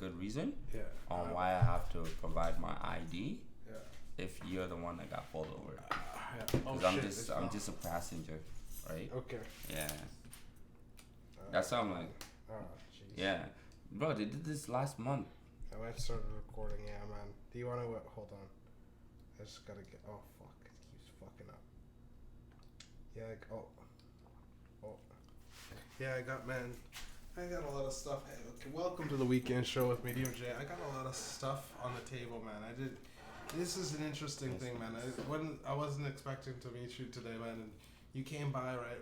good reason on Yeah. why I have to provide my ID Yeah. if you're the one that got pulled over. Yeah. Oh Because shit. It's I'm not. just a passenger, right? Okay. Yeah. That's how I'm like. Oh, jeez. Yeah, bro, they did this last month. I might start recording. Yeah, man. Do you want to? Hold on. I just gotta get. Oh fuck! It keeps fucking up. Yeah. Oh. Yeah, I got a lot of stuff. Hey, okay, welcome to the weekend show with Mediumjay. I got a lot of stuff on the table, man. This is an interesting thing, man. I wasn't expecting to meet you today, man. And you came by, right?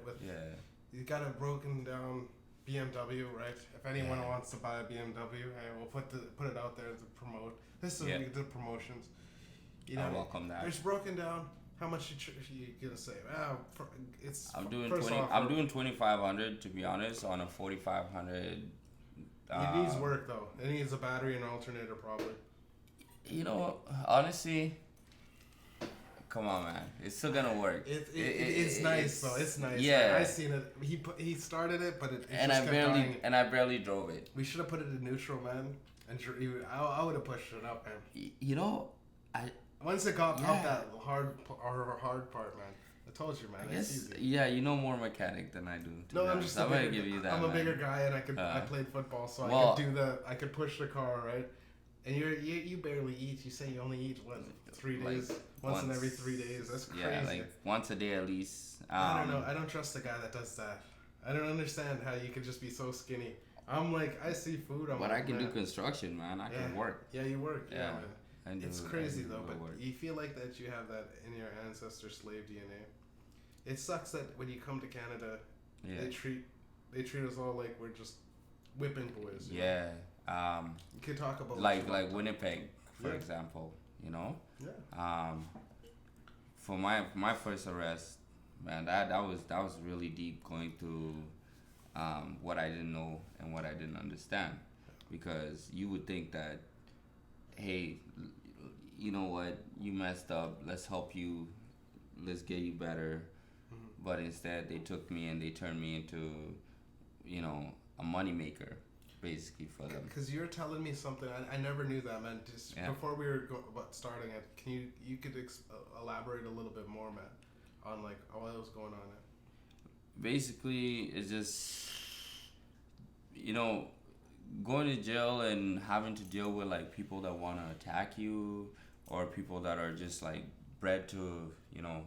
You got a broken down BMW, right? If anyone wants to buy a BMW, hey, we'll put it out there to promote. This is the promotions. You know, I welcome that. It's broken down. How much you gonna say? I'm doing 2,500 to be honest on a 4,500. It needs work though. It needs a battery and alternator probably. You know, honestly, come on, man. It's still gonna work. It's nice though. It's nice. Yeah, I seen it. He started it, but I barely drove it. We should have put it in neutral, man. And I would have pushed it up, man. You know, once it got up that hard part, man. I told you, man. I guess, it's easy. Yeah, you know more mechanic than I do. I'm just. I'm gonna give you that. I'm a bigger guy, and I played football, so I could do I could push the car, right? And you barely eat. You say you only eat 3 days, once in every 3 days. That's crazy. Yeah, like once a day at least. I don't know. I don't trust the guy that does that. I don't understand how you could just be so skinny. I'm like, I see food. But I can do construction, man. I can work. Yeah, you work. Yeah, man. It's crazy though, but work. you feel like that you have that in your ancestor slave DNA. It sucks that when you come to Canada, they treat us all like we're just whipping boys. Yeah. You could talk about like Winnipeg, for example. You know. Yeah. For my first arrest, man, that was really deep going through what I didn't know and what I didn't understand, because you would think that, hey, you know what, you messed up, let's help you, let's get you better. But instead they took me and they turned me into, you know, a money maker basically for them. Because you're telling me something I never knew that, man. Just before we were starting it, can you could elaborate a little bit more, man, on like what was going on there? Basically it's just, you know, going to jail and having to deal with like people that want to attack you, or people that are just like bred to, you know,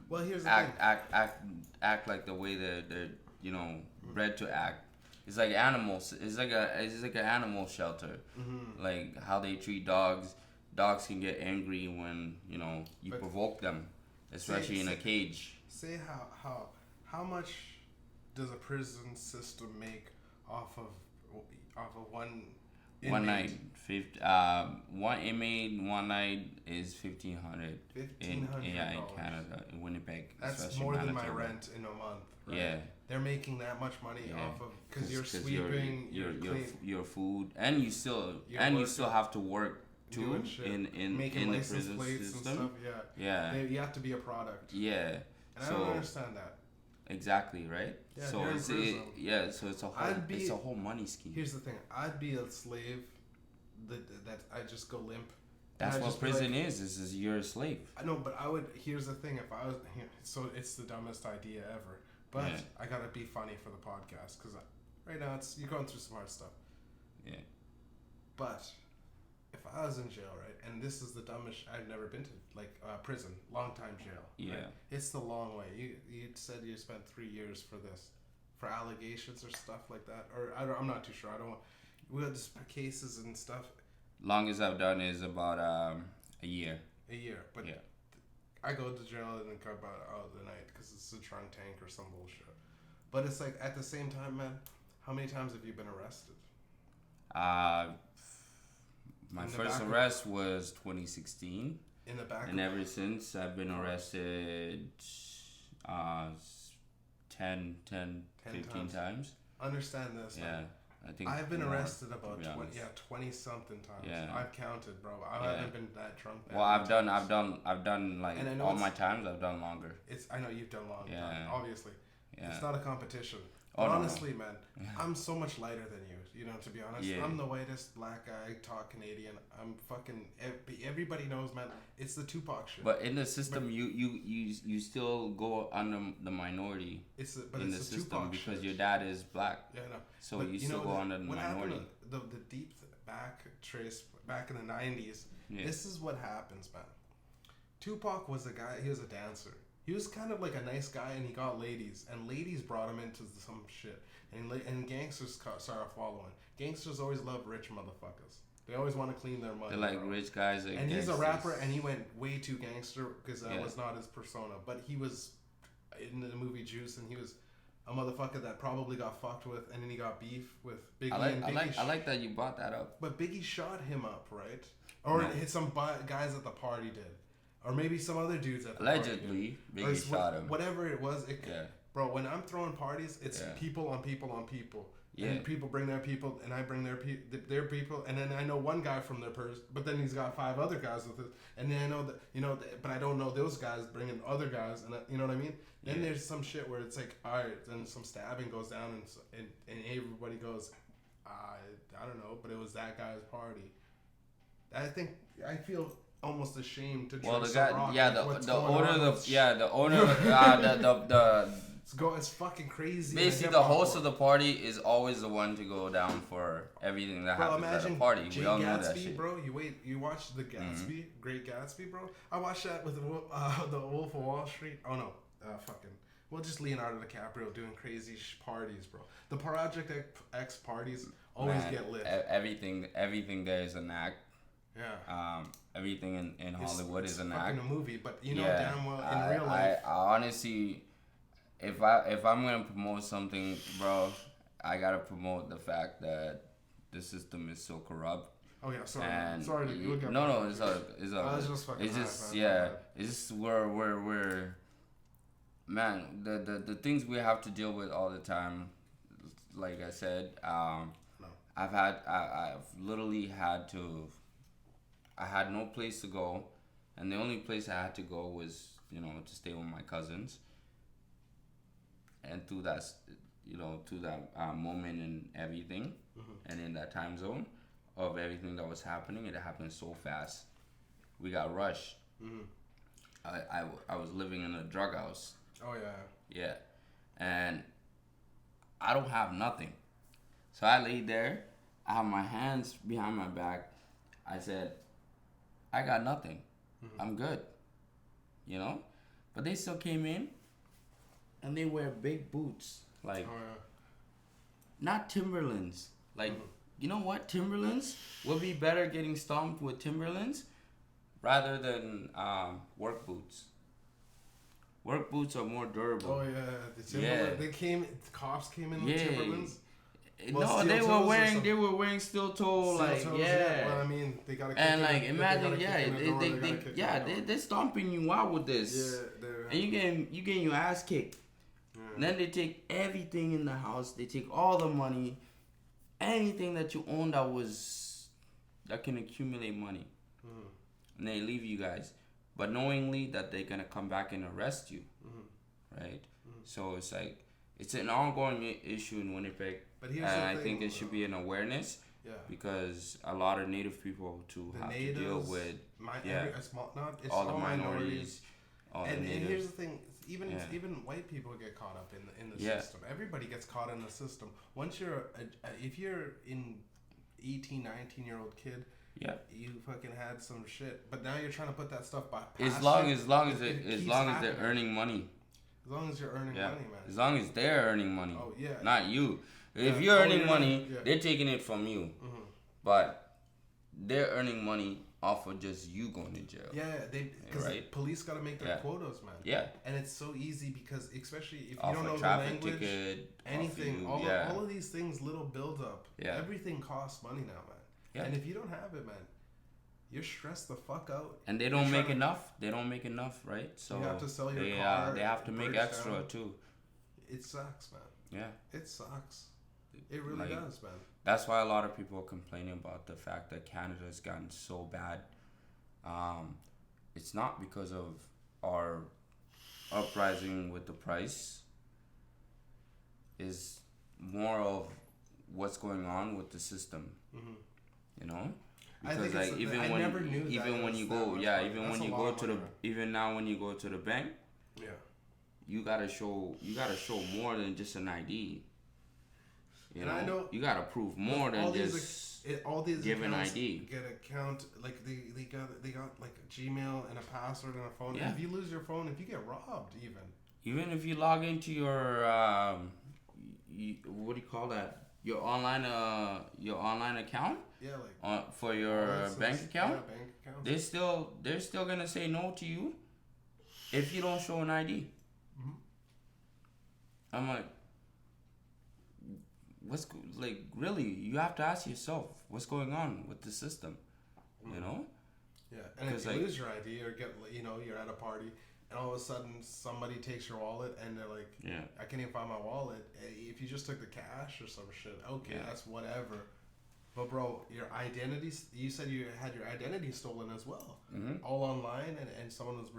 well, here's the act like the way that they're, you know, bred to act. It's like animals. It's like an animal shelter. Like how they treat dogs. Dogs can get angry when, you know, you provoke them, especially in a cage. Say how much does a prison system make off of one inmate? One night, one inmate, one night is $1,500. In Canada, in Winnipeg. That's more than my rent in a month. Right? Yeah, they're making that much money off of because you're sweeping, your food, and you still have to work too in the prison system. You have to be a product. Yeah, and I don't understand that. Exactly, right? Yeah, so it's a whole money scheme. Here's the thing: I'd be a slave that I just go limp. That's what prison is. Is you're a slave. I know, but I would. Here's the thing: if I was so it's the dumbest idea ever. But I gotta be funny for the podcast because right now you're going through some hard stuff. Yeah. But if I was in jail, right, and this is the dumbest. I've never been to prison, long time jail. Yeah. Right? It's the long way. You said you spent 3 years for this, for allegations or stuff like that, or I'm not too sure. I don't. We had just cases and stuff. Longest I've done is about a year. A year, but I go to jail and then come out the night because it's a trunk tank or some bullshit. But it's like at the same time, man. How many times have you been arrested? My first arrest was 2016. In the back. And ever since I've been arrested 10, 15 times. Understand this. Yeah. Man. I think I've been arrested about 20 something times. Yeah. I've counted, bro. I haven't been that drunk. Well, I've done like all my times. I've done longer. I know you've done long time, obviously. Yeah. It's not a competition. Oh, no, honestly, man, I'm so much lighter than you. You know, to be honest, Yeah. I'm the whitest black guy, talk Canadian. I'm fucking. Everybody knows, man. It's the Tupac shit. But in the system, you still go under the minority But in it's the the system Tupac because shit. your dad is black. Yeah, no. So But you still go under the what minority. happened? The deep back in the '90s. Yeah. This is what happens, man. Tupac was a guy. He was a dancer. He was kind of like a nice guy, and he got ladies, and ladies brought him into some shit, and gangsters started following. Gangsters always love rich motherfuckers. They always want to clean their money. They're like rich guys. And he's a rapper, and he went way too gangster because that was not his persona. But he was in the movie Juice, and he was a motherfucker that probably got fucked with, and then he got beef with Biggie. I like that you brought that up. But Biggie shot him up, right? Or hit some guys at the party did. Or maybe some other dudes at the Allegedly, party. Biggie shot him. Whatever it was, bro, when I'm throwing parties, it's people on people on people. Yeah. And people bring their people, and I bring their people, and then I know one guy from their person, but then he's got 5 other guys with it, and then I know that, but I don't know those guys bringing other guys, and you know what I mean? Then there's some shit where it's like, all right, then some stabbing goes down, and everybody goes, I don't know, but it was that guy's party. I feel almost ashamed to drink some rock. It's fucking crazy. Basically, the host of the party is always the one to go down for everything that happens at a party. We all know that shit. Bro, you watch the Gatsby, Great Gatsby, bro. I watched that with the Wolf of Wall Street. Oh no, just Leonardo DiCaprio doing crazy parties, bro. The Project X parties always get lit. Everything there is an act. Yeah. Everything in Hollywood is an act. It's fucking a movie, but you know damn well in real life. I honestly, if I'm gonna promote something, bro, I gotta promote the fact that the system is so corrupt. Oh yeah, sorry. And sorry to look no, it's all. It's just It's just we're man, the things we have to deal with all the time. Like I said, I've literally had to. I had no place to go, and the only place I had to go was, to stay with my cousins. And through that, moment and everything, and in that time zone of everything that was happening, it happened so fast. We got rushed. I was living in a drug house. Oh yeah. Yeah, and I don't have nothing, so I laid there. I have my hands behind my back. I said, I got nothing. I'm good. But they still came in, and they wear big boots, like not Timberlands. Like, you know what? Timberlands would be better getting stomped with Timberlands rather than work boots. Work boots are more durable. Oh yeah, the Timberlands. The cops came in with Timberlands. No, they were wearing steel toe, Well, I mean, they gotta. And like, imagine, they're stomping you out with this. Yeah, and you getting your ass kicked. Yeah. And then they take everything in the house. They take all the money, anything that you own that can accumulate money, and they leave you guys, but knowingly that they're gonna come back and arrest you, right? So it's like it's an ongoing issue in Winnipeg. But here's the thing, I think it should be an awareness, because a lot of Native people have to deal with all the minorities. And here's the thing, even white people get caught up in the system. Everybody gets caught in the system. Once if you're in 18, 19-year-old kid, you fucking had some shit, but now you're trying to put that stuff by. As long as they're earning money. As long as you're earning money, man. As long as they're earning money. Oh yeah. Not you. If you're earning money, they're taking it from you. But they're earning money off of just you going to jail. Yeah, because police got to make their quotas, man. Yeah. And it's so easy because, especially if you off don't know the language, ticket, anything, all of these things, little build up. Yeah. Everything costs money now, man. Yeah. And if you don't have it, man, you're stressed the fuck out. And they don't make enough. They don't make enough, right? So you have to sell your car. They have to make extra too. It sucks, man. Yeah. It sucks. It really does, man. That's why a lot of people are complaining about the fact that Canada has gotten so bad. It's not because of our uprising with the price. more of what's going on with the system. Mm-hmm. You know, I because think like even I when never knew even that when it you was that go much yeah money. even That's when a you lot go of to money, the even now when you go to the bank, yeah. you gotta show more than just an ID. You And know, I know you gotta prove more than just all these give an accounts ID. get account like they got like a Gmail and a password and a phone. Yeah. And if you lose your phone, if you get robbed, Even if you log into your what do you call that? Your online account yeah, like for your bank account. Yeah, bank accounts. They're still gonna say no to you if you don't show an ID. Mm-hmm. I'm like, really? You have to ask yourself what's going on with the system. You know? Yeah, and if you like, lose your ID or get you're at a party and all of a sudden somebody takes your wallet and they're like, yeah, I can't even find my wallet. If you just took the cash or some shit, okay, Yeah. that's whatever. But bro, your identity, you said you had your identity stolen as well. Mm-hmm. All online and someone was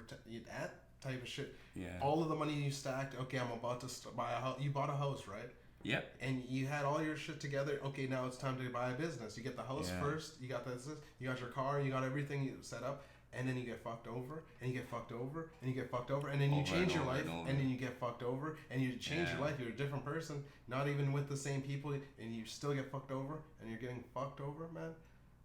that type of shit. Yeah. All of the money you stacked, okay, I'm about to buy a house. You bought a house, right? Yep. And you had all your shit together. Okay, now it's time to buy a business. You get the house first. You got this. You got your car. You got everything set up. And then you get fucked over. And you get fucked over. And you get fucked over. And then you change your life. And then you get fucked over. And you change your life. You're a different person. Not even with the same people. And you still get fucked over. And you're getting fucked over, man.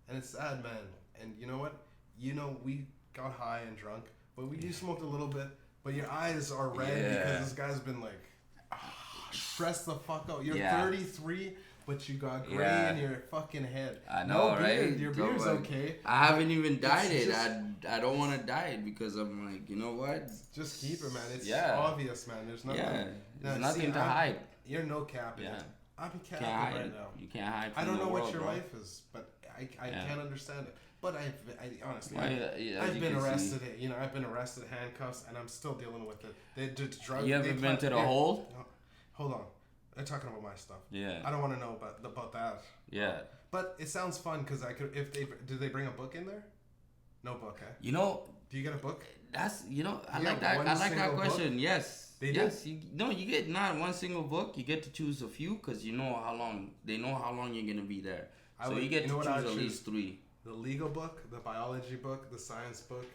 And it's sad, man. And you know what? We got high and drunk. But you smoked a little bit. But your eyes are red because this guy's been like... stress the fuck out. You're 33, but you got gray in your fucking head. I know, right? Your beard's okay. I haven't even dyed it. I don't want to dye it because I'm like, you know what? Just keep it, man. It's obvious, man. There's nothing. Yeah, there's nothing to hide. You're no capping it. I'm capping right now. You can't hide. From I don't know world, what your bro. life is, but I can't understand it. But I honestly, Well, I've been arrested. I've been arrested, handcuffs, and I'm still dealing with it. They did drug. You ever been to the hole? Hold on. They're talking about my stuff. Yeah. I don't want to know about that. Yeah. But it sounds fun because did they bring a book in there? No book, eh? You know. Do you get a book? That's I like that. I like that question. Book? Yes. They yes. You get not one single book. You get to choose a few because you know how long you're gonna be there. You get to choose at least 3. The legal book, the biology book, the science book.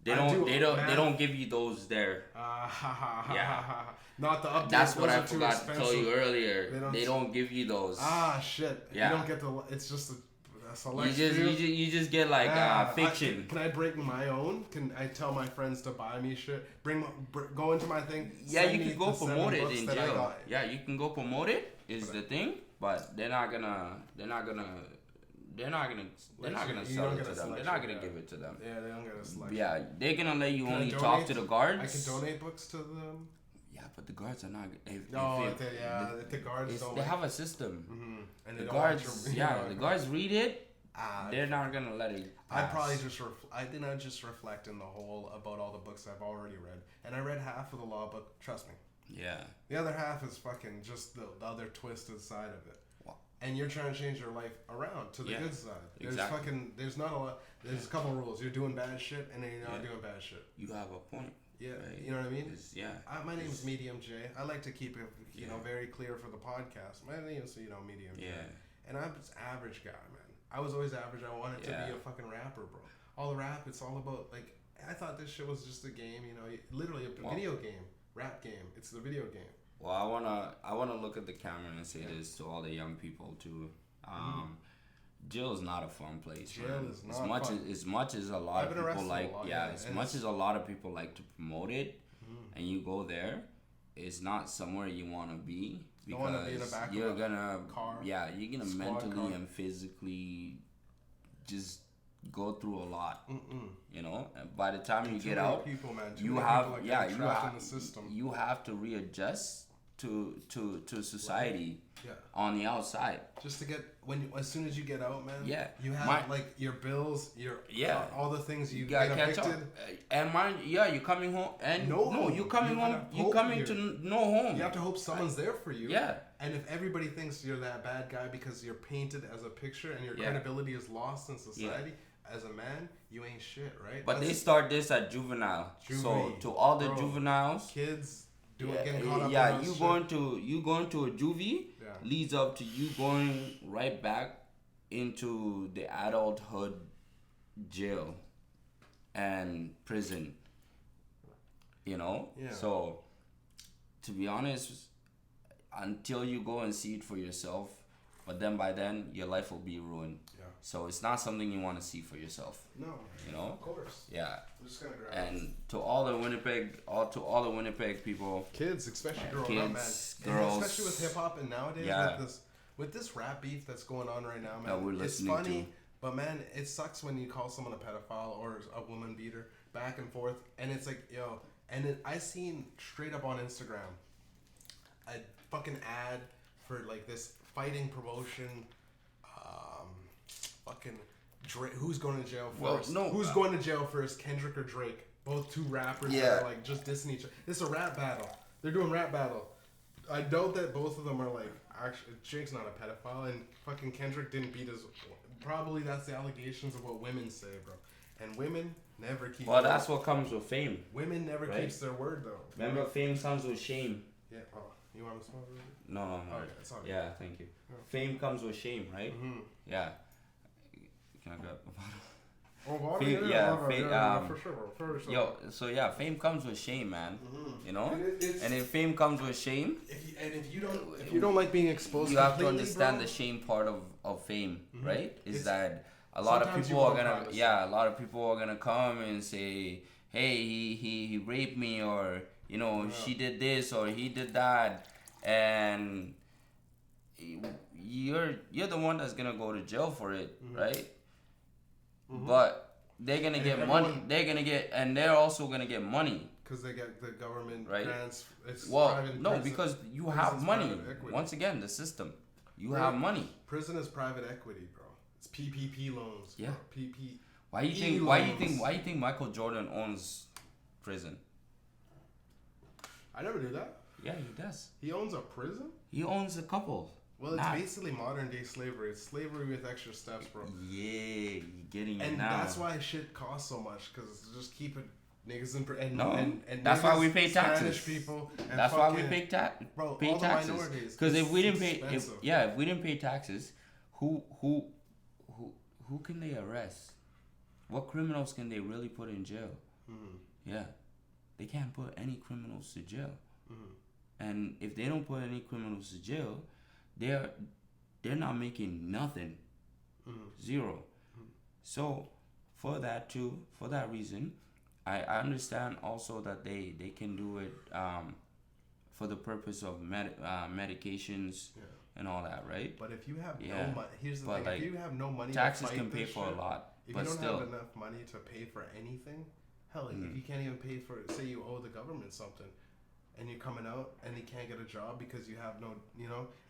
They don't give you those there. Yeah. Not the updates. That's what I forgot to tell you earlier. They don't give you those. Shit. Yeah. You don't get it's just a select. You just get like fiction. Can I break my own? Can I tell my friends to buy me shit? Go into my thing. Yeah, you can go promote it in jail. Yeah, you can go promote it. Is the thing, but they're not gonna sell it to them. They're not gonna give it to them. Yeah, they don't get a selection. Yeah, they're gonna let you only talk to the guards. I can donate books to them. Yeah, but the guards are not. If the guards don't. They have a system. Mm-hmm. And the guards, the guards read it. They're not gonna let it pass. I think I just reflect in the whole about all the books I've already read, and I read half of the law book. Trust me. Yeah. The other half is fucking just the other twisted side of it. And you're trying to change your life around to the good side. There's there's not a lot. There's a couple rules. You're doing bad shit, and then you're not doing bad shit. You have a point. Yeah, right? You know what I mean. My name is Mediumjay. I like to keep it, very clear for the podcast. My name is, Mediumjay. Yeah. And I'm just average guy, man. I was always average. I wanted to be a fucking rapper, bro. All the rap, it's all about like. I thought this shit was just a game, literally a video game, rap game. It's the video game. Well, I wanna look at the camera and say this to all the young people too. Jail is not a fun place. Jail is not fun. As much as a lot of people like, as much as a lot of people like to promote it, and you go there, it's not somewhere you want to be because you're gonna mentally and physically just go through a lot. And by the time you get out, you have to readjust to society on the outside. Just to get as soon as you get out, man. Yeah, you have like your bills, all the things you gotta get catch evicted. up. And mind, you're coming home, and you're coming home. You're coming to no home. You have to hope someone's there for you. Yeah. And if everybody thinks you're that bad guy because you're painted as a picture and your credibility is lost in society. As a man, you ain't shit, right? But they start this at juvenile. So to all the juveniles, kids, getting caught up. Yeah, on you shit. going to a juvie Yeah. leads up to you going right back into the adulthood jail and prison. You know? Yeah. So to be honest, until you go and see it for yourself, but then by then your life will be ruined. Yeah. So it's not something you want to see for yourself. No. You know? Of course. Yeah. I'm just gonna grab And to all the Winnipeg people, kids, especially growing kids, up, man. girls, and especially with hip hop and nowadays yeah. with this rap beef that's going on right now, man. That we're it's listening funny, to. but man, it sucks when you call someone a pedophile or a woman beater back and forth, and it's like, yo, and then I seen straight up on Instagram a fucking ad for like this fighting promotion, fucking Drake. Who's going to jail first? Who's going to jail first? Kendrick or Drake? Both two rappers that are like just dissing each other. It's a rap battle. They're doing rap battle. I doubt that both of them are like, actually, Drake's not a pedophile, and fucking Kendrick didn't beat his. Probably that's the allegations of what women say, bro. And women never keep. Well, that's what comes with fame. Women never keeps their word though. Remember, fame comes with shame. Yeah. Oh, you want to smoke? No. Oh, yeah, it's all good. Yeah, thank you. Yeah. Fame comes with shame, right? Mm-hmm. Yeah. Can I grab a bottle? Oh, water? Fame, for sure, bro. For sure. Yo, so yeah, fame comes with shame, man. Mm-hmm. You know, and if fame comes with shame, if you don't like being exposed, you have to understand bro, the shame part of fame, mm-hmm. right? Is that a lot of people are gonna, a lot of people are gonna come and say, hey, he raped me, or you know, she did this or he did that, and you're the one that's gonna go to jail for it, mm-hmm. right? Mm-hmm. But they're gonna get money. They're also gonna get money because they get the government right? grants. It's Because you have money. Once again, the system. You have money. Prison is private equity, bro. It's PPP loans. Yeah. Bro. PP. Why you think Michael Jordan owns prison? I never knew that. Yeah, he does. He owns a prison? He owns a couple. Well, it's basically modern day slavery. It's slavery with extra steps, bro. Yeah, you're getting it now. And that's why shit costs so much, because just keep it niggas in prison. And that's why we pay taxes. Spanish people. That's why we pay taxes. Because if we didn't pay, if we didn't pay taxes, who can they arrest? What criminals can they really put in jail? Mm-hmm. Yeah, they can't put any criminals to jail. Mm-hmm. And if they don't put any criminals to jail, they're not making nothing. Mm-hmm. Zero. Mm-hmm. So for that reason, I understand also that they can do it for the purpose of medications and all that, right? But if you have no money, here's the thing: like, if you have no money, taxes can pay for a lot. If but you don't still have enough money to pay for anything, hell, if you can't even pay for, say you owe the government something, and you're coming out and you can't get a job because you have no,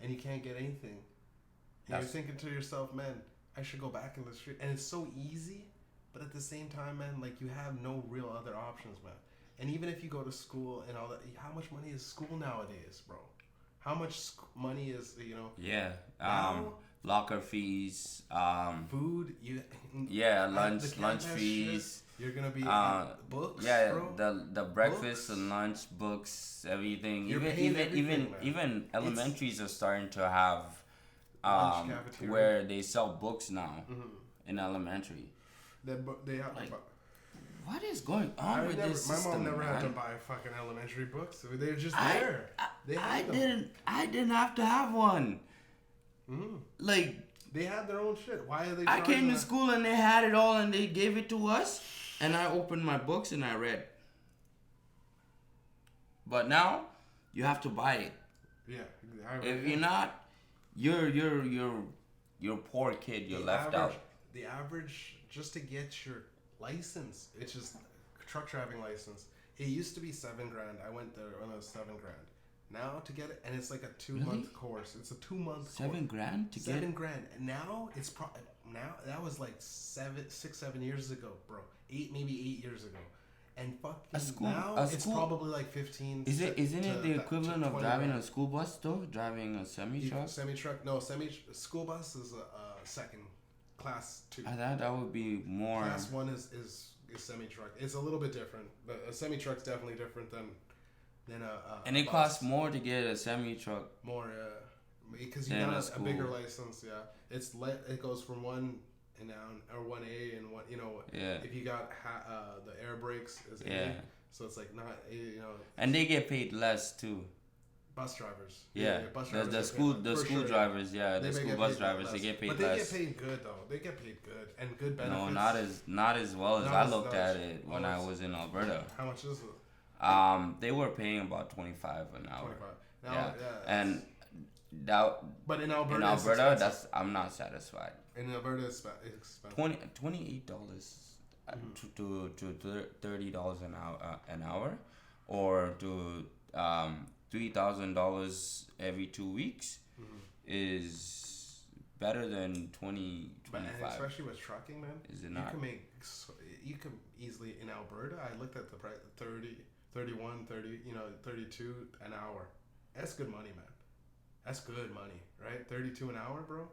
and you can't get anything, and you're thinking to yourself, man, I should go back in the street, and it's so easy, but at the same time, man, like you have no real other options, man. And even if you go to school and all that, how much money is school nowadays, bro? How much money is, Yeah. Locker fees. Food. Lunch fees. Shit, you're gonna be books. Yeah, bro? the breakfast and lunch, books, everything. Even elementaries are starting to have where they sell books now in elementary. They have what is going on with this system? My mom never had to buy fucking elementary books. They're just there. I didn't have to have one. Mm-hmm. Like they had their own shit. Why are they? I came to school and they had it all and they gave it to us, and I opened my books and I read. But now you have to buy it. Yeah. If you're not, you're a poor kid. You're left out. The average just to get your license, it's just truck driving license. It used to be $7,000. I went there when it was $7,000. Now to get it, and it's like a 2-month course. It's a 2-month course. $7,000 to get $7,000. And now it's now that was like 6-7 years ago, bro. 8 years ago. And it's probably like 15. Isn't it the equivalent of driving a school bus though? Driving a semi-truck? Semi-truck. No, school bus is a second. Class 2. I thought that would be more. Class 1 is semi-truck. It's a little bit different. But a semi-truck's definitely different than than And a it bus. costs more to get a semi truck. More, because you Than got a a bigger school. license. Yeah, it goes from 1 and down or 1A and one. You know, Yeah. if you got the air brakes is A, Yeah. so it's like not A. You know, And they get paid less too. bus drivers. Yeah, bus the drivers get school paid, the for school sure, drivers, yeah, They the may school get bus paid drivers, less. they get paid but they less. get paid good though. They get paid good and good benefits. No, not as well as Not I as- looked not at as- it when oh, I it's- was in Alberta. How much is it? They were paying about 25 an hour. 25. Now, Yeah, yeah, and that but in in Alberta, Alberta, that's I'm not satisfied. in Alberta, it's expensive. $28 to $30 an hour, or to $3,000 every 2 weeks is better than 20 But and 25. especially with trucking, man, Is it you not? can make you can easily in Alberta. I looked at the price 30, 31, 30, 32 an hour. That's good money, man. That's good money, right? 32 an hour, bro.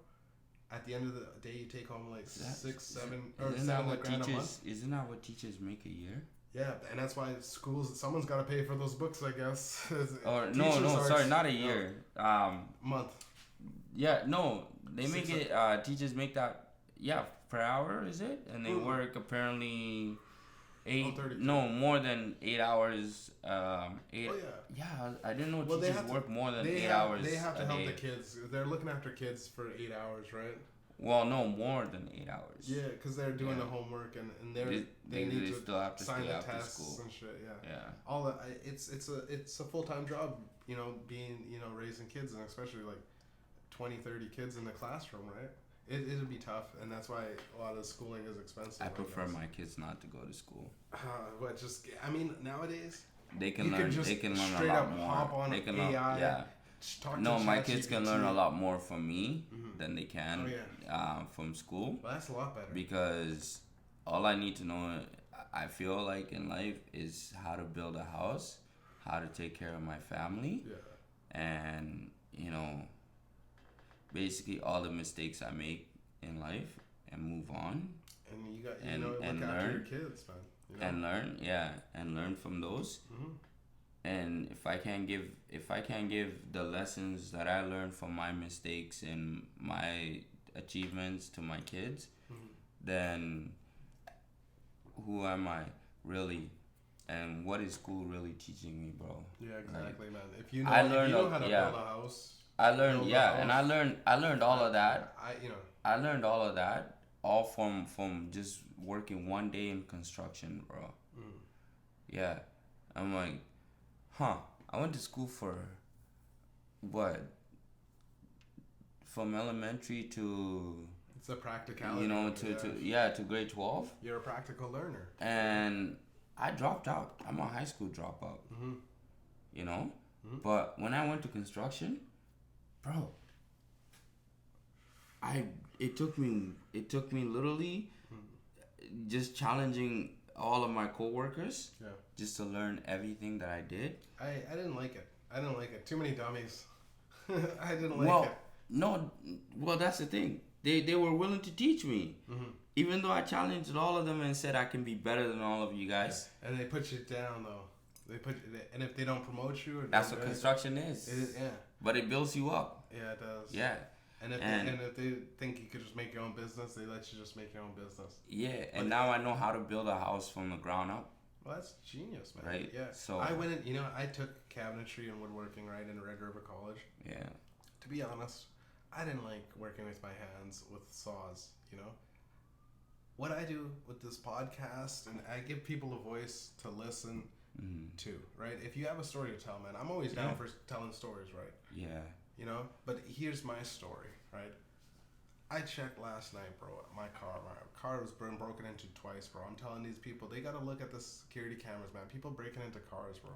At the end of the day, you take home like six, seven, or Isn't that 7 what grand a month. teachers? Isn't that what teachers make a year? Yeah, and that's why schools. Someone's got to pay for those books, I guess. Or Teachers no, are- sorry, not a no, year. month. Yeah, no, they make Six- it. Teachers make that. Yeah, per hour is it? And they Mhm. work apparently 8. 32. No, more than 8 hours. 8. Oh yeah. Yeah, I didn't know Well, they teachers have to- work more than They 8 have, hours. they have to a help day. the kids. They're looking after kids for 8 hours, right? Well, no, more than 8 hours. Yeah, because they're doing Yeah. the homework and They they need they to still have to sign stay the after tests school. and shit. Yeah. Yeah. All that it's a full-time job, being raising kids, and especially like 20, 30 kids in the classroom, right? It'd be tough, and that's why a lot of schooling is expensive. I prefer guess. my kids not to go to school. Nowadays They can you learn. can just They can learn a straight lot up more. hop on They can AI. learn. Yeah. just talk No, to my kids can learn a ChatGPT. lot more from me Mhm. than they can from school, Well, that's a lot better. because all I need to know, I feel like in life, is how to build a house, how to take care of my family, Yeah. and basically all the mistakes I make in life, and move on And you got and- look and after learn. your kids, man. and learn. Yeah, and learn from those. Mhm. And if I can't give the lessons that I learned from my mistakes and my achievements to my kids, Mhm. then who am I really, and what is school really teaching me, bro? Yeah, exactly, man. If you know, I if learned you know a- how to yeah. build a house, I learned, build a yeah, and house. I learned all of that. I I learned all of that all from just working one day in construction, bro. Mm. Yeah, I'm like, I went to school for what? From elementary to It's a practicality. to grade 12, You're a practical learner. and I dropped out. I'm a high school dropout, Mm-hmm. Mhm. But when I went to construction, bro, it took me literally just challenging all of my coworkers, Yeah. just to learn everything that I did. I didn't like it. Too many dummies. I didn't like Well, it. no, that's the thing. They were willing to teach me, Mm-hmm. even though I challenged all of them and said I can be better than all of you guys. And they put you down though. And if they don't promote you, or That's don't what do construction is. anything- yeah, But it builds you up. yeah, it does. Yeah, And if they think you could just make your own business, they let you just make your own business. yeah. But- And now I know how to build a house from the ground up. Well, that's genius, man. Right, Yeah. so- I went in. I took cabinetry and woodworking right in Red River College. Yeah. To be honest, I didn't like working with my hands with saws. What I do with this podcast, and I give people a voice to listen Mm-hmm. to. Right? If you have a story to tell, man, I'm always down Yeah. for telling stories. Right? Yeah. But here's my story, right? I checked last night, bro. My car was broken into twice, bro. I'm telling these people, they gotta look at the security cameras, man. People breaking into cars, bro.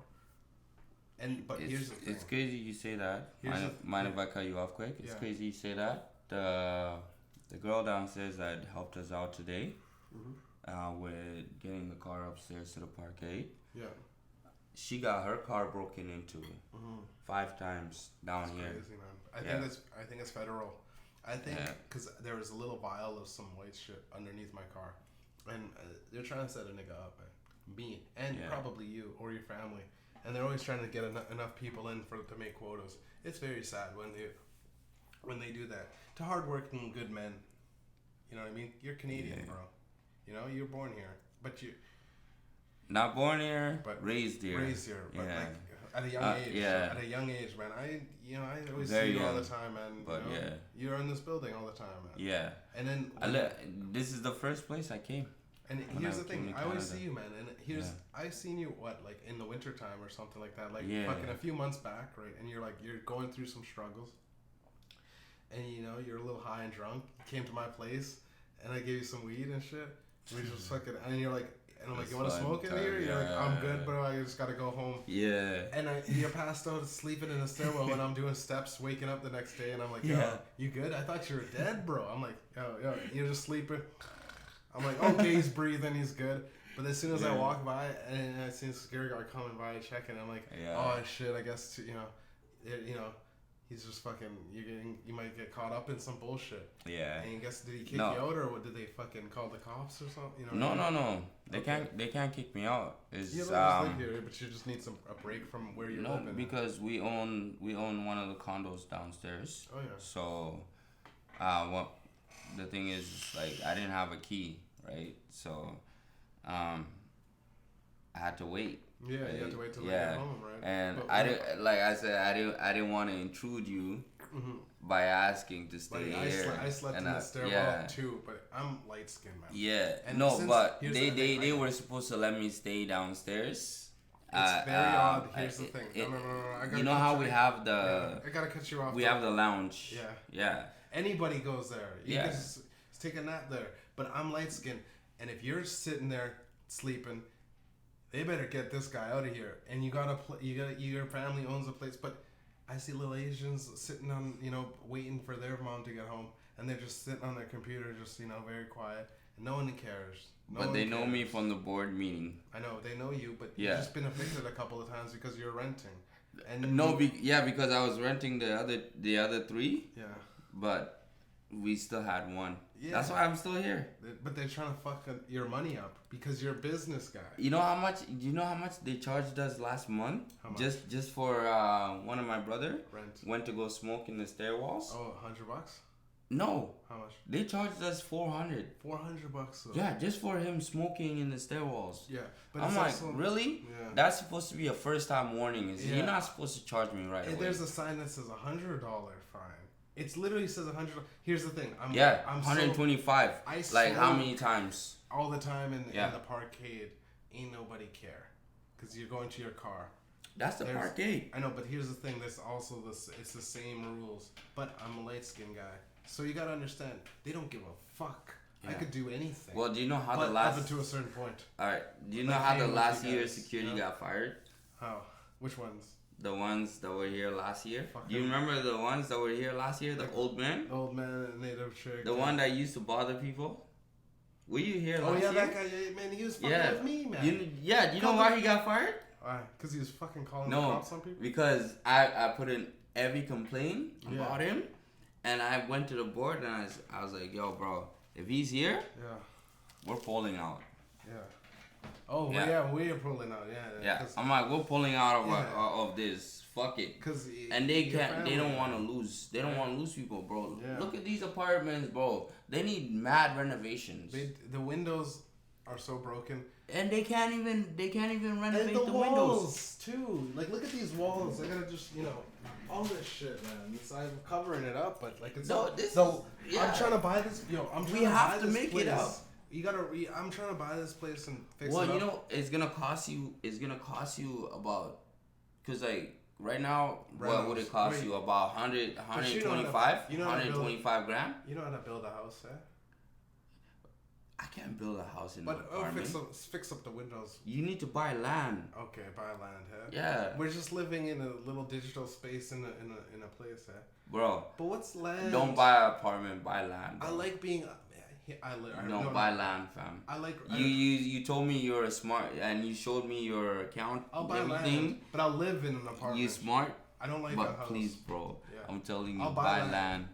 But here's the thing. It's crazy you say that. Here's Mind if I cut you off quick? It's Yeah. crazy you say that. The girl downstairs that helped us out today, with getting the car upstairs to the parkade, Yeah. she got her car broken into 5 times down It's here. crazy, man. Yeah. I think it's federal. I think Yeah. because there was a little vial of some white shit underneath my car, and they're trying to set a nigga up, man. me and probably you or your family, and they're always trying to get enough people in to make quotas. It's very sad when they do that to hardworking good men. You know what I mean? You're Canadian, bro. You know, you're born here, but you not born here, but raised here. Raised here, but like at a young age. Yeah. At a young age, man. I always Very see you all young, the time, man. but you're in this building all the time, man. Yeah. And then this is the first place I came. And here's the thing, I always see you, man. And I've seen you like in the winter time or something like that, like fucking a few months back, right? And you're going through some struggles, and you're a little high and drunk. You came to my place, and I gave you some weed and shit. We just fucking, and you're like. And I'm like, you want to smoke in here? You're like, I'm good, bro. I just got to go home. Yeah. And you're passed out sleeping in a stairwell when I'm doing steps, waking up the next day. And I'm like, yo, you good? I thought you were dead, bro. I'm like, yo, you're just sleeping. I'm like, okay, he's breathing. He's good. But as soon as I walk by and I see a security guard coming by checking, I'm like, oh, shit, I guess, he's just fucking, you might get caught up in some bullshit. Yeah. And I guess, did he kick you out, or did they fucking call the cops or something? No. They can't kick me out. It's just live here, but you just need a break from where you're living. No, because we own one of the condos downstairs. Oh yeah. So, the thing is, like, I didn't have a key, right? So, I had to wait. Yeah, right? You have to wait till they get home, right? And I didn't want to intrude you by asking to stay here. I slept in the stairwell too, but I'm light skinned, man. Yeah, and but they were supposed to let me stay downstairs. It's very odd. Here's the thing. No. I gotta how we have I gotta cut you off. We have the lounge. Yeah. Anybody goes there. You can just take a nap there. But I'm light skinned, and if you're sitting there sleeping, they better get this guy out of here. And your family owns a place, but I see little Asians sitting on, waiting for their mom to get home, and they're just sitting on their computer, just, very quiet, and no one cares. But they know me from the board meeting. I know, they know you, but you've just been evicted a couple of times because you're renting. And because I was renting the other three. Yeah. But we still had one. Yeah. That's why I'm still here. But they're trying to fuck your money up because you're a business guy. You know how much they charged us last month? How much? Just for one of my brother went to go smoke in the stairwells. Oh, $100? No. How much? They charged us $400. $400 though. Yeah, just for him smoking in the stairwells. Yeah, but I'm like, really? Yeah. That's supposed to be a first time warning. You're not supposed to charge me right away. There's a sign that says $100 fine. It literally says $100. Here's the thing. I'm 125. Like how many times? All the time in the parkade. Ain't nobody care, because you're going to your car. That's the parkade. I know, but here's the thing. There's also it's the same rules. But I'm a light skinned guy, so you gotta understand. They don't give a fuck. Yeah. I could do anything. Well, do you know how up to a certain point. All right. Do you know how the last year security got fired? How? Which ones? The ones that were here last year. Do you remember the ones that were here last year? The old man? The old man, native chick. The one that used to bother people? Were you here last year? Oh, yeah, that guy. Man, he was fucking with me, man. Do you know why he got fired? Why? Because he was fucking calling the cops on people? Because I put in every complaint about him. And I went to the board and I was like, yo, bro, if he's here, we're pulling out. Yeah. Oh, we're pulling out. Yeah. I'm like, we're pulling out of this. Fuck it. And they don't want to lose. They don't want to lose people, bro. Yeah. Look at these apartments, bro. They need mad renovations. The windows are so broken. And they can't even renovate the walls windows too. Like, look at these walls. I gotta just, all this shit, man. I'm covering it up, but like it's I'm trying to buy this. We have to make it up. You gotta. I'm trying to buy this place and fix it up. Well, it's gonna cost you. It's gonna cost you about, cause like right now, what would it cost you? About 125 grand. You know how to build a house, eh? I can't build a house in an apartment. Fix up the windows. You need to buy land. Okay, buy land, huh? Yeah. We're just living in a little digital space in a place, huh? Bro. But what's land? Don't buy an apartment, buy land. Bro. I like being. Buy land, fam. You told me you're smart and you showed me your account. I'll buy land, but I'll live in an apartment. You smart? I don't like a house. Please, bro. Yeah. I'm telling you, buy land.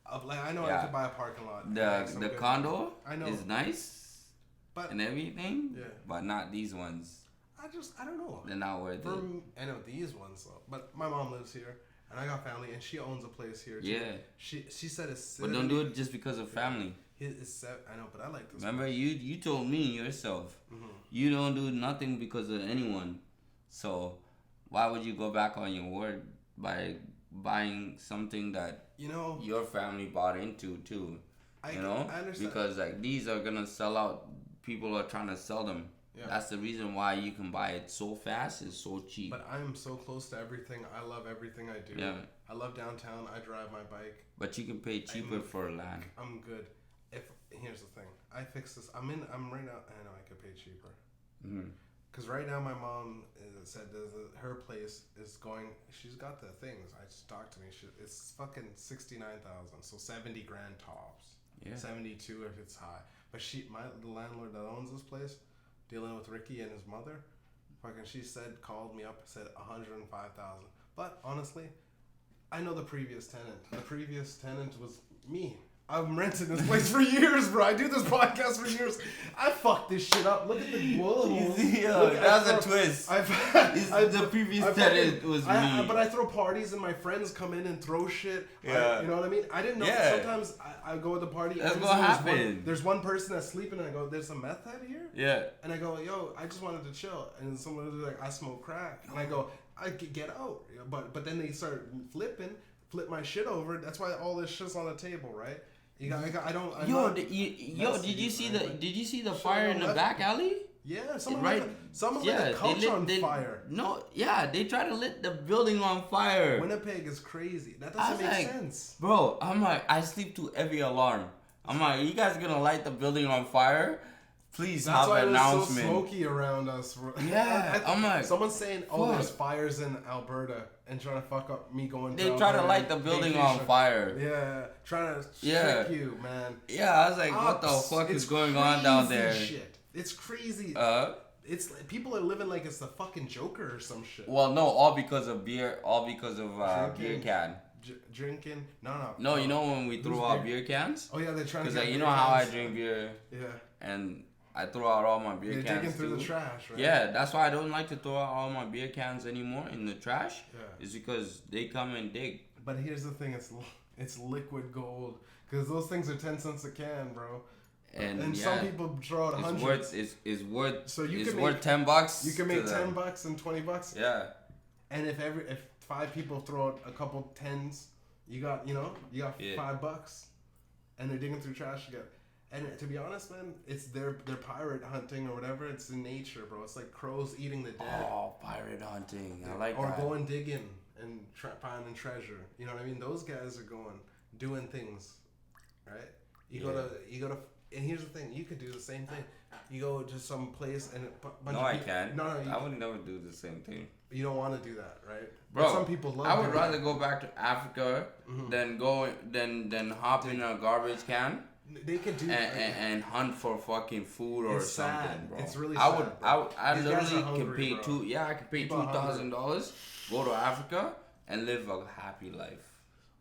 I know I could buy a parking lot. The condo is nice, and everything. Yeah. But not these ones. I don't know. They're not worth it. I know these ones though. But my mom lives here, and I got family, and she owns a place here too. Yeah. She said it's. But don't do it just because of family. I know, but I like this. Remember, place. you told me yourself, Mm-hmm. you don't do nothing because of anyone. So why would you go back on your word by buying something that your family bought into too? I understand. Because like these are gonna sell out. People are trying to sell them. Yeah. That's the reason why you can buy it so fast. It's so cheap. But I'm so close to everything. I love everything I do. Yeah. I love downtown. I drive my bike. But you can pay cheaper for land. I'm good. Here's the thing. I fix this. I'm right now. I know I could pay cheaper. Because right now my mom said her place is going. She's got the things. I just talked to me. It's fucking 69,000. So 70 grand tops. Yeah. 72 if it's high. But the landlord that owns this place, dealing with Ricky and his mother, she called me up, said 105,000. But honestly, I know the previous tenant. The previous tenant was me. I'm renting this place for years, bro. I do this podcast for years. I fucked this shit up. Look at the bullet holes. That's a twist. The previous tenant was me. But I throw parties and my friends come in and throw shit. Yeah. You know what I mean? I didn't know. Yeah. Sometimes I go to the party. That's what happened. There's one person that's sleeping and I go, there's a meth head here? Yeah. And I go, yo, I just wanted to chill. And someone was like, I smoke crack. And I go, I could get out. But then they start flip my shit over. That's why all this shit's on the table, right? Did you see the fire in the back alley? Yeah, someone lit a couch on fire. No, yeah, they try to lit the building on fire. Winnipeg is crazy. That doesn't make sense. Bro, I'm like, I sleep through every alarm. I'm like, you guys gonna light the building on fire? Please have an announcement. That's why it's so smoky around us. Yeah, I'm like, someone's saying, there's fires in Alberta and trying to fuck up me going. They try to light the building on fire. Yeah, trying to trick you, man. Yeah, I was like, what the fuck is going on down there? Shit. It's crazy. It's people are living like it's the fucking Joker or some shit. Well, no, all because of beer. All because of beer can. Drinking? No. No, you know when we threw out beer cans? Oh yeah, they're trying to. Because you know how I drink beer. Yeah. And I throw out all my beer cans. They're digging through the trash, right? Yeah, that's why I don't like to throw out all my beer cans anymore in the trash. Yeah. Is because they come and dig. But here's the thing: it's liquid gold because those things are 10 cents a can, bro. And some people throw out hundreds. It's worth. So you it's can worth $10. You can make $10 and $20. Yeah. And if 5 people throw out a couple tens, you got $5, and they're digging through trash again. And to be honest, man, it's they're pirate hunting or whatever. It's in nature, bro. It's like crows eating the dead. Oh, pirate hunting! I like or that. Or going digging and finding treasure. You know what I mean? Those guys are doing things, right? You go to. And here's the thing: you could do the same thing. You go to some place and I can't. No, I would never do the same thing. You don't want to do that, right? Bro, but some people love. I would rather go back to Africa than hop in a garbage can. They could do and hunt for fucking food or something, sad. Bro. It's really sad. I literally can pay I can pay $2,000, go to Africa and live a happy life.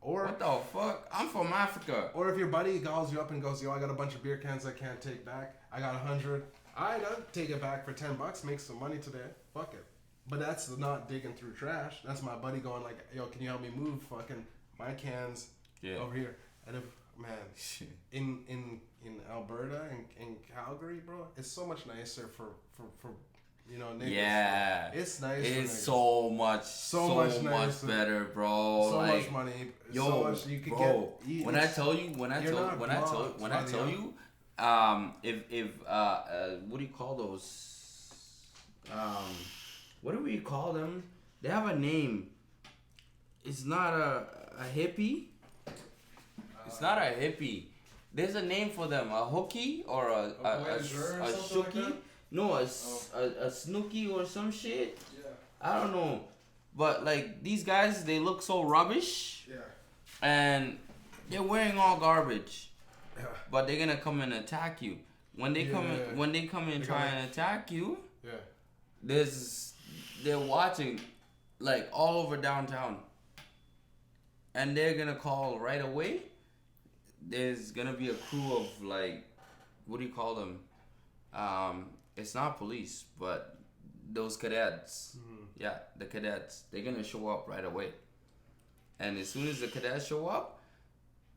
Or what the fuck? I'm from Africa. Or if your buddy calls you up and goes, yo, I got a bunch of beer cans I can't take back. I got 100. I'll take it back for $10. Make some money today. Fuck it. But that's not digging through trash. That's my buddy going like, yo, can you help me move fucking my cans over here? And if in Alberta and in Calgary, bro, it's so much nicer for niggas. Yeah, it's nice. It's so much better, bro. So much money. So much you could get. When I tell you, if what do you call those? What do we call them? They have a name. It's not a hippie. It's not a hippie. There's a name for them. A hookie or a shookie. Like no, a snooky or some shit. Yeah. I don't know. But like these guys, they look so rubbish. Yeah. And they're wearing all garbage. Yeah. But they're gonna come and attack you. When they come and try and attack you, they're watching like all over downtown. And they're gonna call right away. There's gonna be a crew of like, what do you call them? It's not police, but those cadets. Yeah, the cadets. They're gonna show up right away. And as soon as the cadets show up,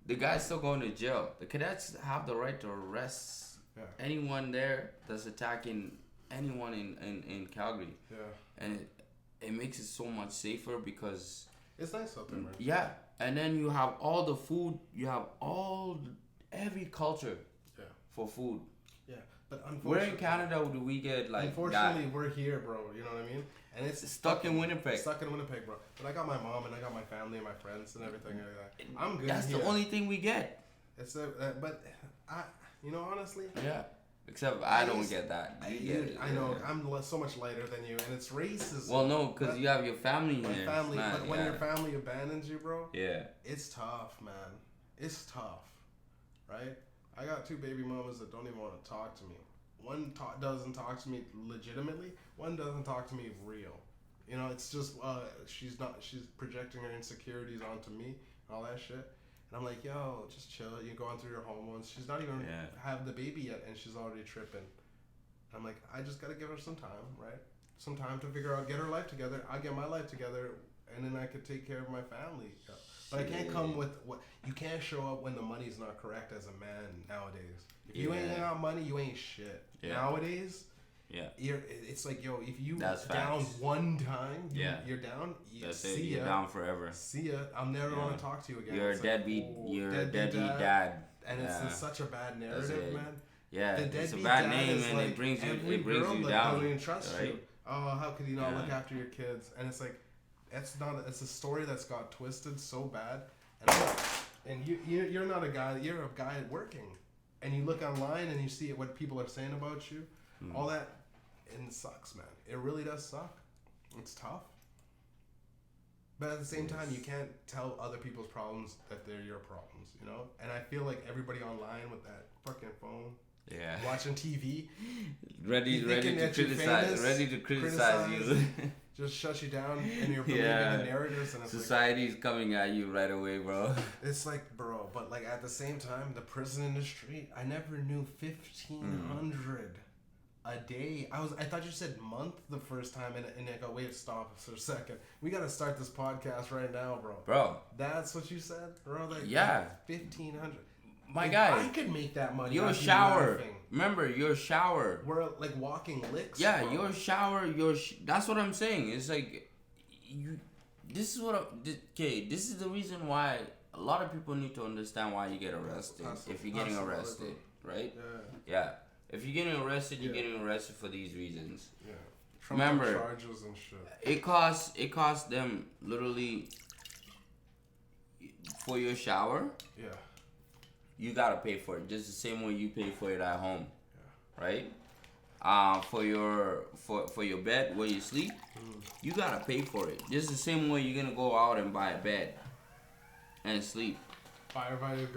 the guy's still going to jail. The cadets have the right to arrest anyone there that's attacking anyone in Calgary. Yeah. And it makes it so much safer because it's nice up there, man. Yeah. And then you have all the food, you have every culture for food. Yeah. But unfortunately, where in Canada do we get like unfortunately that? We're here, bro. You know what I mean? And it's stuck in Winnipeg. Stuck in Winnipeg, bro. But I got my mom and I got my family and my friends and everything like that. I'm good. That's here. The only thing we get. It's but you know, honestly. Yeah. Except I don't get that. I know. I'm so much lighter than you, and it's racist. Well, no, because you have your family here. Family, but when your family abandons you, bro. Yeah. It's tough, man. It's tough, right? I got 2 baby mamas that don't even want to talk to me. One doesn't talk to me legitimately. One doesn't talk to me real. You know, it's just she's projecting her insecurities onto me and all that shit. And I'm like, yo, just chill. You're going through your hormones. She's not even have the baby yet, and she's already tripping. I'm like, I just gotta give her some time, right? Some time to figure out, get her life together. I get my life together, and then I could take care of my family. But I can't come with what you can't show up when the money's not correct as a man nowadays. If you ain't got money, you ain't shit. Yeah. Nowadays, it's like, yo, if you down one time, you're down. That's it. You're down forever. See ya. I'll never want to talk to you again. You're a deadbeat. You're a deadbeat dad. And it's such a bad narrative, man. Yeah, it's a bad name, and it brings you down. Don't even trust you. Oh, how could you not look after your kids? And it's like, it's a story that's got twisted so bad. And you're not a guy. You're a guy working, and you look online and you see what people are saying about you. All that, and it sucks, man. It really does suck. It's tough. But at the same time, you can't tell other people's problems that they're your problems, you know? And I feel like everybody online with that fucking phone, watching TV, ready to criticize you. Just shut you down, and you're believing the narratives. And society's coming at you right away, bro. It's like, bro, but like at the same time, the prison industry, I never knew 1,500 a day. I thought you said month the first time, and I go, wait, stop for a second. We gotta start this podcast right now, bro. Bro, that's what you said, bro. Like 1,500. My guy, I could make that money. Your shower. Remember, your shower. We're like walking licks. Yeah, bro. Your shower. That's what I'm saying. It's like This is This is the reason why a lot of people need to understand why you get arrested. If you're getting arrested, right? Yeah. If you're getting arrested, you're getting arrested for these reasons. Yeah. Remember, charges and shit. It costs them literally for your shower. Yeah. You gotta pay for it just the same way you pay for it at home. Yeah. Right? For your bed where you sleep, you gotta pay for it. Just the same way you're gonna go out and buy a bed and sleep. Firefighter go